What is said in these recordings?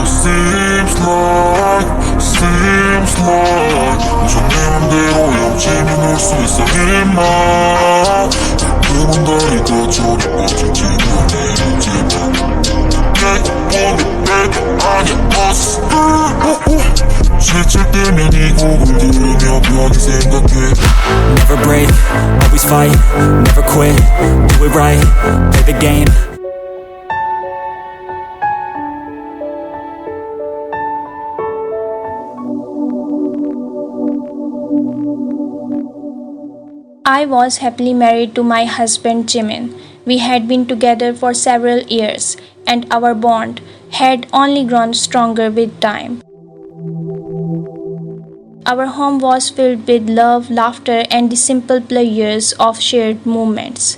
seems like 우선 내 맘대로 영침이 놀 수 있어 이만 그만 다리가 저리 뻗어지면 이지만 오늘 내가 아니야 지칠 때면 이 곡을 들으며 편히 생각해 Never break, always fight, never quit, do it right, play the game. I was happily married to my husband Jimin. We had been together for several years, and our bond had only grown stronger with time. Our home was filled with love, laughter, and the simple pleasures of shared moments.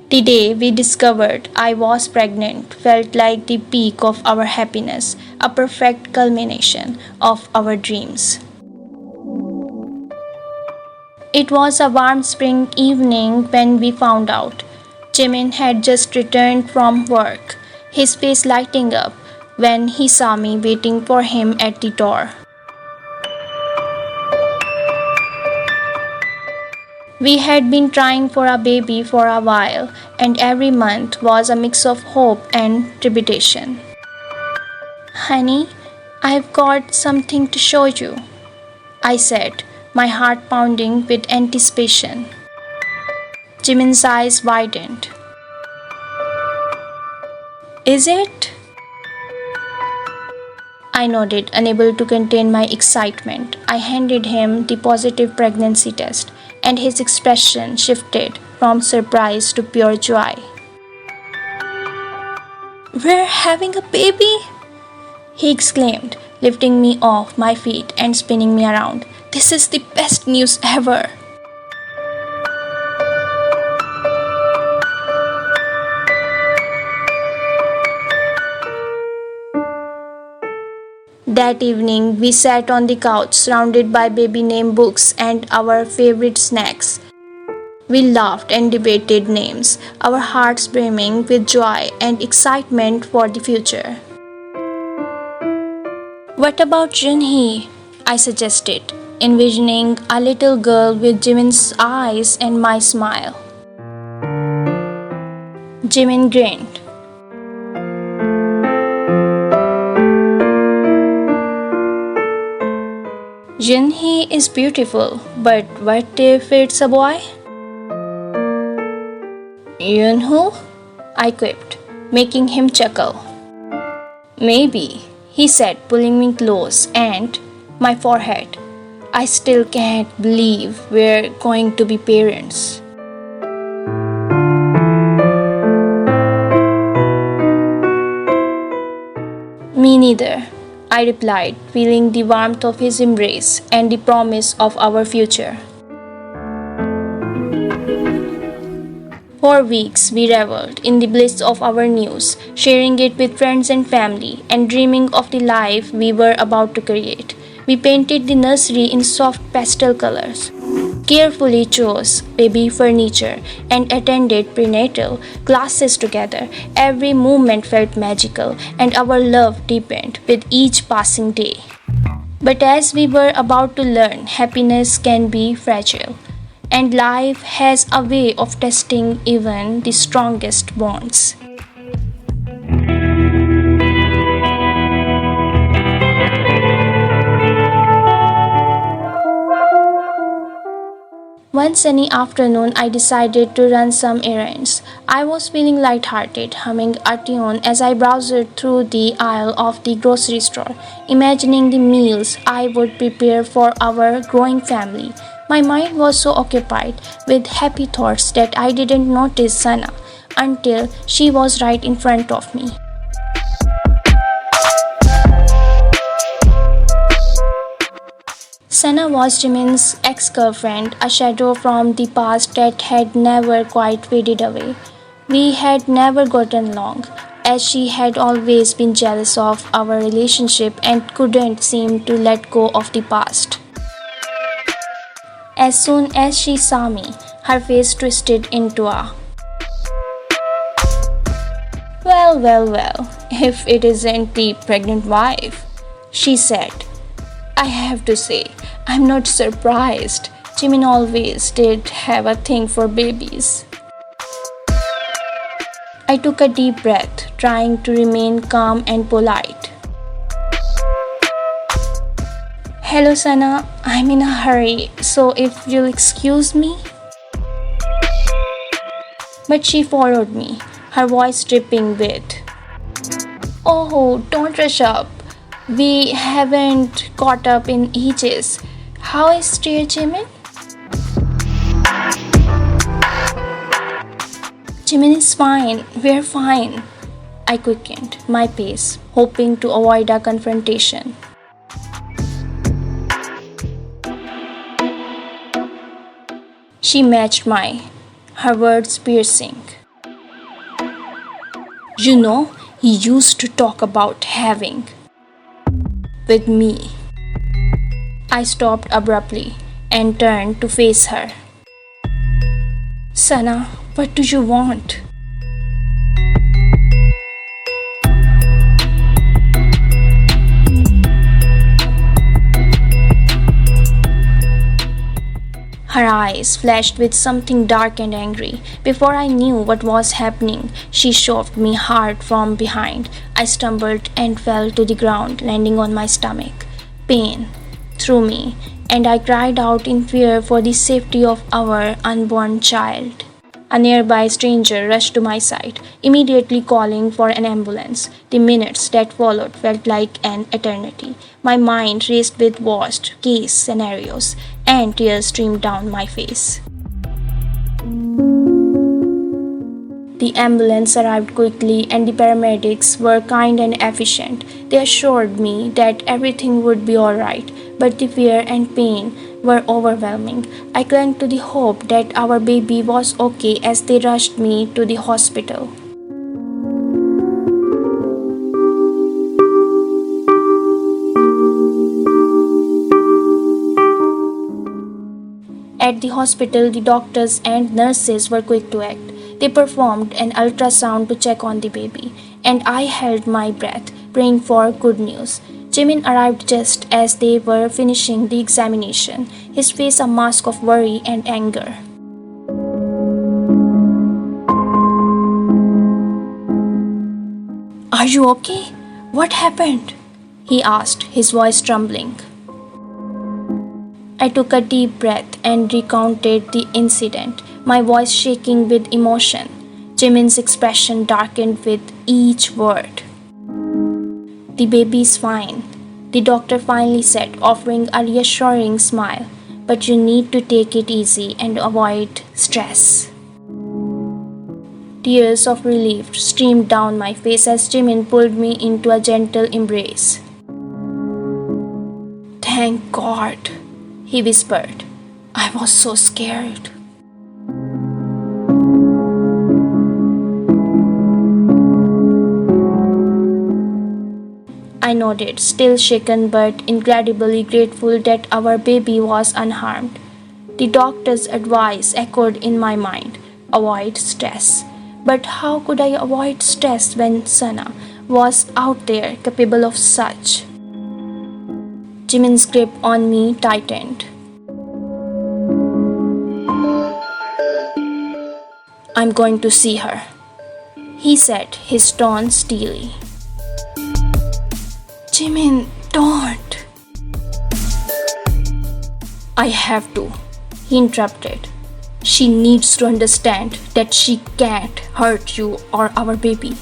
The day we discovered I was pregnant felt like the peak of our happiness, a perfect culmination of our dreams. It was a warm spring evening when we found out. Jimin had just returned from work, his face lighting up when he saw me waiting for him at the door. We had been trying for a baby for a while, and every month was a mix of hope and trepidation. "Honey, I've got something to show you," I said, my heart pounding with anticipation. Jimin's eyes widened. "Is it?" I nodded, unable to contain my excitement. I handed him the positive pregnancy test, and his expression shifted from surprise to pure joy. "We're having a baby?" he exclaimed, lifting me off my feet and spinning me around. "This is the best news ever." That evening, we sat on the couch surrounded by baby name books and our favorite snacks. We laughed and debated names, our hearts brimming with joy and excitement for the future. "What about Junhee?" I suggested, envisioning a little girl with Jimin's eyes and my smile. Jimin grinned. "Junhee is beautiful, but what if it's a boy?" "Yunho?" I quipped, making him chuckle. "Maybe," he said, pulling me close and my forehead. "I still can't believe we're going to be parents." "Me neither," I replied, feeling the warmth of his embrace and the promise of our future. For weeks, we reveled in the bliss of our news, sharing it with friends and family, and dreaming of the life we were about to create. We painted the nursery in soft pastel colors, carefully chose baby furniture, and attended prenatal classes together. Every moment felt magical, and our love deepened with each passing day. But as we were about to learn, happiness can be fragile, and life has a way of testing even the strongest bonds. One sunny afternoon, I decided to run some errands. I was feeling lighthearted, humming a tune as I browsed through the aisle of the grocery store, imagining the meals I would prepare for our growing family. My mind was so occupied with happy thoughts that I didn't notice Sana until she was right in front of me. Sana was Jimin's ex-girlfriend, a shadow from the past that had never quite faded away. We had never gotten along, as she had always been jealous of our relationship and couldn't seem to let go of the past. As soon as she saw me, her face twisted into a Well, if it isn't the pregnant wife, she said. I have to say, I'm not surprised. Jimin always did have a thing for babies. I took a deep breath, trying to remain calm and polite. Hello Sana, I'm in a hurry, so if you'll excuse me. But she followed me, her voice dripping with, Oh, don't rush up. We haven't caught up in ages. How is dear Jimin? Jimin is fine. We're fine. I quickened my pace, hoping to avoid a confrontation. She matched mine, her words piercing. You know, he used to talk about having with me. I stopped abruptly and turned to face her. Sana, what do you want? Her eyes flashed with something dark and angry. Before I knew what was happening, she shoved me hard from behind. I stumbled and fell to the ground, landing on my stomach. Pain through me, and I cried out in fear for the safety of our unborn child. A nearby stranger rushed to my side, immediately calling for an ambulance. The minutes that followed felt like an eternity. My mind raced with worst case scenarios, and tears streamed down my face. The ambulance arrived quickly, and the paramedics were kind and efficient. They assured me that everything would be alright, but the fear and pain were overwhelming. I clung to the hope that our baby was okay as they rushed me to the hospital. At the hospital, the doctors and nurses were quick to act. They performed an ultrasound to check on the baby, and I held my breath, praying for good news. Jimin arrived just as they were finishing the examination, his face a mask of worry and anger. Are you okay? What happened? He asked, his voice trembling. I took a deep breath and recounted the incident, my voice shaking with emotion. Jimin's expression darkened with each word. The baby is fine, the doctor finally said, offering a reassuring smile. But you need to take it easy and avoid stress. Tears of relief streamed down my face as Jimin pulled me into a gentle embrace. Thank God, he whispered. I was so scared. I nodded, still shaken but incredibly grateful that our baby was unharmed. The doctor's advice echoed in my mind. Avoid stress. But how could I avoid stress when Sana was out there capable of such? Jimin's grip on me tightened. I'm going to see her, he said, his tone steely. Jimin, don't. I have to, he interrupted. She needs to understand that she can't hurt you or our baby.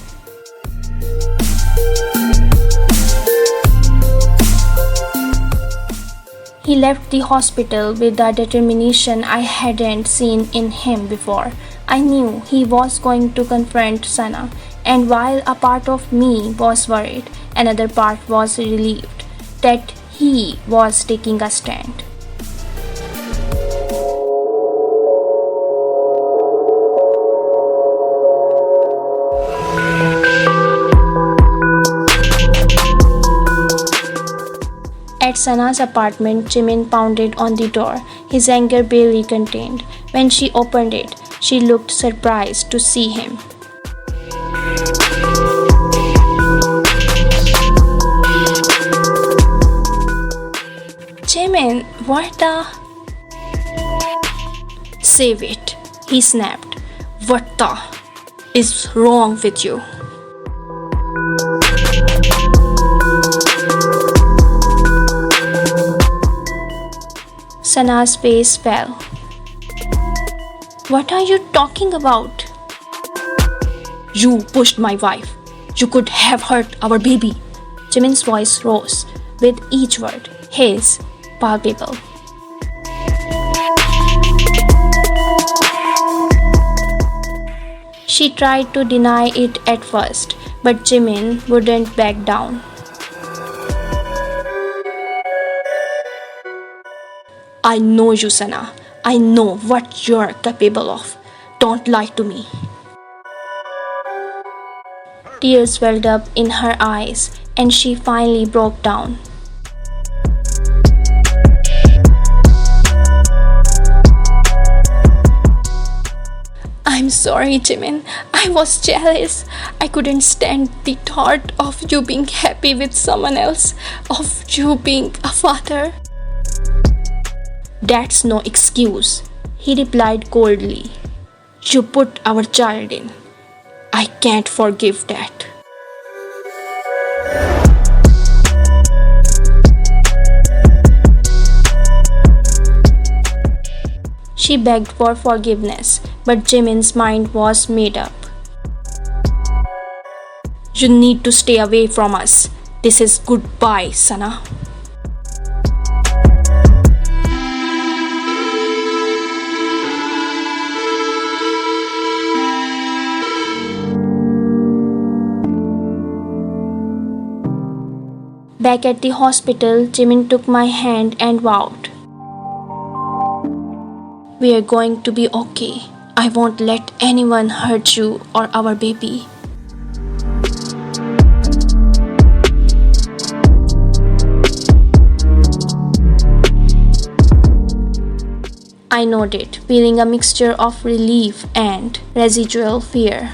He left the hospital with a determination I hadn't seen in him before. I knew he was going to confront Sana, and while a part of me was worried, another part was relieved that he was taking a stand. At Sana's apartment, Jimin pounded on the door, his anger barely contained. When she opened it, she looked surprised to see him. What the? Save it, he snapped. What the is wrong with you? Sana's face fell. What are you talking about? You pushed my wife. You could have hurt our baby. Jimin's voice rose with each word, his palpable. She tried to deny it at first, but Jimin wouldn't back down. I know you, Sana. I know what you're capable of. Don't lie to me. Tears welled up in her eyes, and she finally broke down. I'm sorry, Jimin. I was jealous. I couldn't stand the thought of you being happy with someone else, of you being a father. That's no excuse, he replied coldly. You put our child in. I can't forgive that. She begged for forgiveness, but Jimin's mind was made up. You need to stay away from us. This is goodbye, Sana. Back at the hospital, Jimin took my hand and vowed, we are going to be okay. I won't let anyone hurt you or our baby. I nodded, feeling a mixture of relief and residual fear.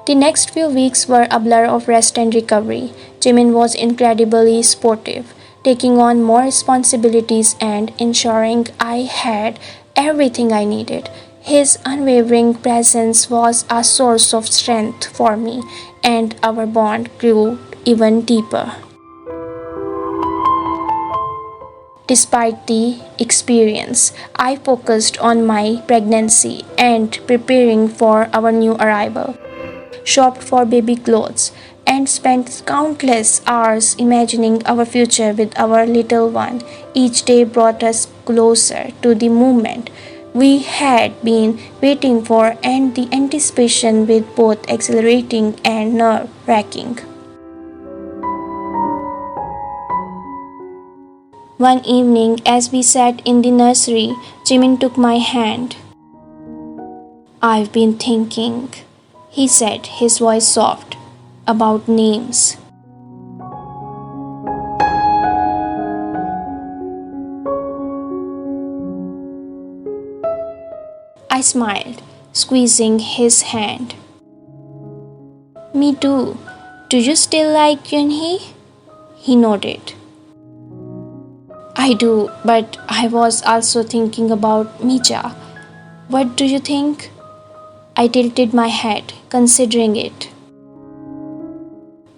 The next few weeks were a blur of rest and recovery. Jimin was incredibly sportive, taking on more responsibilities and ensuring I had everything I needed. His unwavering presence was a source of strength for me, and our bond grew even deeper. Despite the experience, I focused on my pregnancy and preparing for our new arrival. Shopped for baby clothes, and spent countless hours imagining our future with our little one. Each day brought us closer to the moment we had been waiting for, and the anticipation was both exhilarating and nerve-wracking. One evening, as we sat in the nursery, Jimin took my hand. I've been thinking, he said, his voice soft, about names. I smiled, squeezing his hand. Me too. Do you still like Yunhee? He nodded. I do, but I was also thinking about Micha. What do you think? I tilted my head, considering it.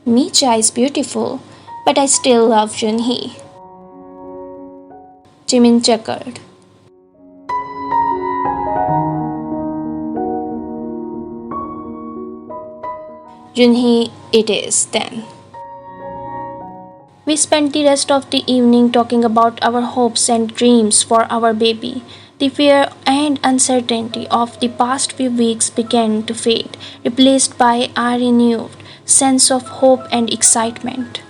Micha is beautiful, but I still love Junhee. Jimin chuckled. Junhee it is, then. We spent the rest of the evening talking about our hopes and dreams for our baby. The fear and uncertainty of the past few weeks began to fade, replaced by a renewed sense of hope and excitement.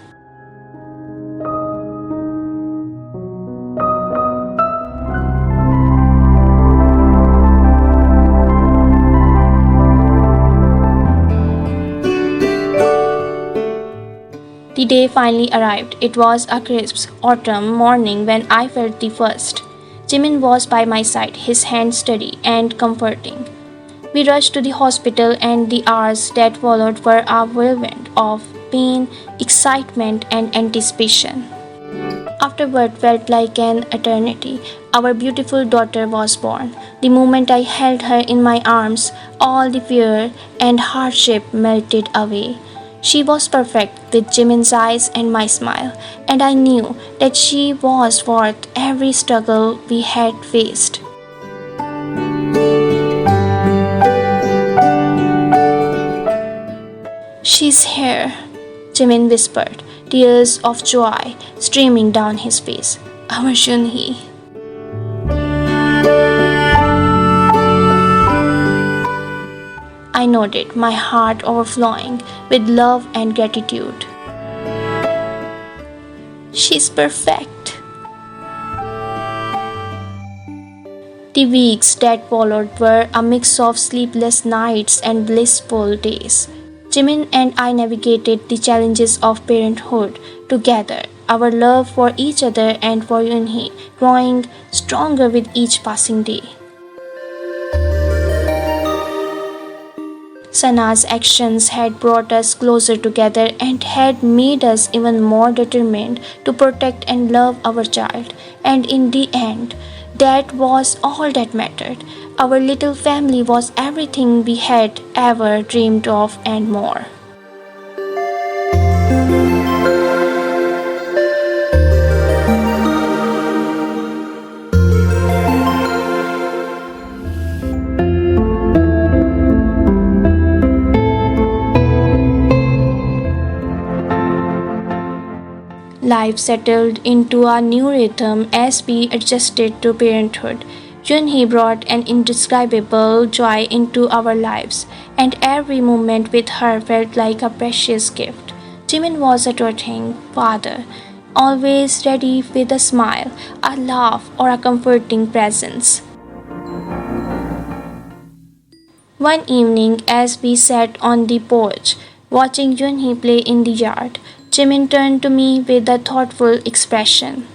The day finally arrived. It was a crisp autumn morning when I felt the first. Jimin was by my side, his hand steady and comforting. We rushed to the hospital, and the hours that followed were a whirlwind of pain, excitement, and anticipation. Afterward felt like an eternity. Our beautiful daughter was born. The moment I held her in my arms, all the fear and hardship melted away. She was perfect with Jimin's eyes and my smile, and I knew that she was worth every struggle we had faced. She's here, Jimin whispered, tears of joy streaming down his face. Our Junhee. I nodded, my heart overflowing with love and gratitude. She's perfect. The weeks that followed were a mix of sleepless nights and blissful days. Jimin and I navigated the challenges of parenthood together, our love for each other and for Junhee growing stronger with each passing day. Sana's actions had brought us closer together and had made us even more determined to protect and love our child. And in the end, that was all that mattered. Our little family was everything we had ever dreamed of and more. Life settled into a new rhythm as we adjusted to parenthood. Junhee brought an indescribable joy into our lives, and every moment with her felt like a precious gift. Jimin was a doting father, always ready with a smile, a laugh, or a comforting presence. One evening, as we sat on the porch, watching Junhee play in the yard, Jimin turned to me with a thoughtful expression.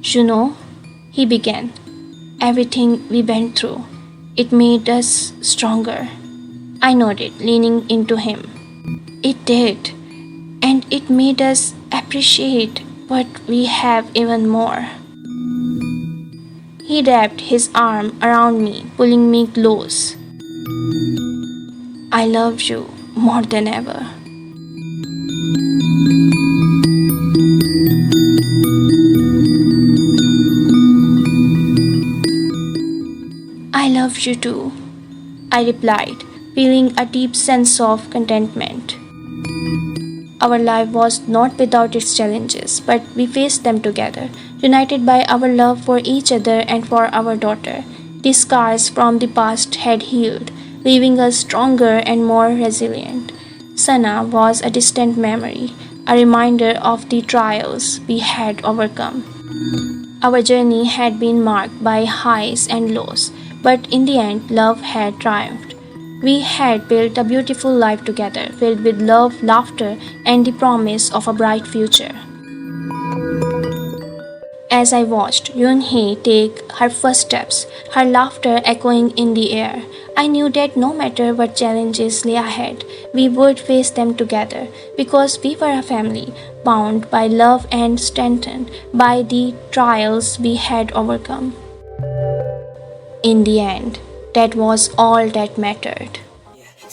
You know, he began, everything we went through, it made us stronger. I nodded, leaning into him. It did, and it made us appreciate what we have even more. He wrapped his arm around me, pulling me close. I love you more than ever. I love you too, I replied, feeling a deep sense of contentment. Our life was not without its challenges, but we faced them together, united by our love for each other and for our daughter. The scars from the past had healed, leaving us stronger and more resilient. Sana was a distant memory, a reminder of the trials we had overcome. Our journey had been marked by highs and lows, but in the end, love had triumphed. We had built a beautiful life together, filled with love, laughter, and the promise of a bright future. As I watched Junhee take her first steps, her laughter echoing in the air, I knew that no matter what challenges lay ahead, we would face them together because we were a family, bound by love and strengthened by the trials we had overcome. In the end, that was all that mattered.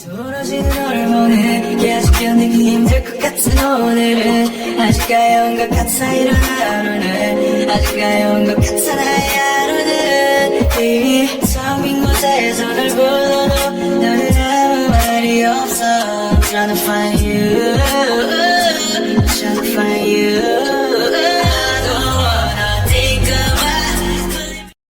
멀어지는 너를 보내 이게 아직 견디기 힘들 것 같은 오늘은 아직 가여운 것 같아 이런 하루는 아직 가여운 것 같아 나의 하루는 이 텅빈 곳에서 널 불러도 너는 아무 말이 없어 I'm trying to find you I'm trying to find you